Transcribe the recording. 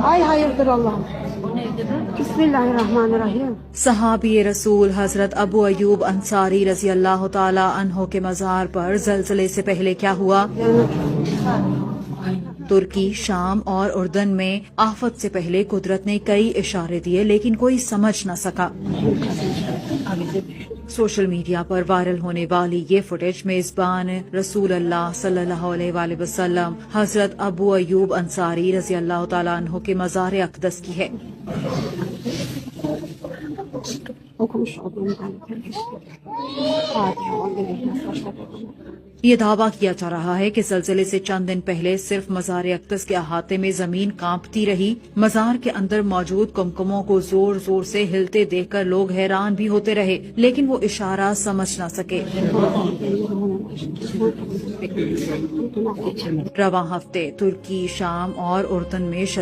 Ay hayırdır Allah'ım. Bismillahirrahmanirrahim. صحابی رسول حضرت ابو ایوب انصاری رضی اللہ تعالی عنہ کے مزار پر زلزلے سے پہلے کیا ہوا؟ ترکی، شام اور اردن میں آفت سے پہلے قدرت نے کئی اشارے دیے لیکن کوئی سمجھ نہ سکا۔ سوشل میڈیا پر وائرل ہونے والی یہ فوٹیج میزبان رسول اللہ صلی اللہ علیہ وآلہ وسلم حضرت ابو ایوب انصاری رضی اللہ تعالیٰ عنہ کے مزار اقدس کی ہے۔ Okumuş olduğum یہ دعویٰ کیا جا رہا ہے کہ زلزلے سے چند دن پہلے صرف مزار اقدس کے احاطے میں زمین کانپتی رہی۔ مزار کے اندر موجود کمکموں کو زور زور سے ہلتے دیکھ کر لوگ حیران بھی ہوتے رہے لیکن وہ اشارہ سمجھ نہ سکے۔ رواں ہفتے ترکی، شام اور اردن میں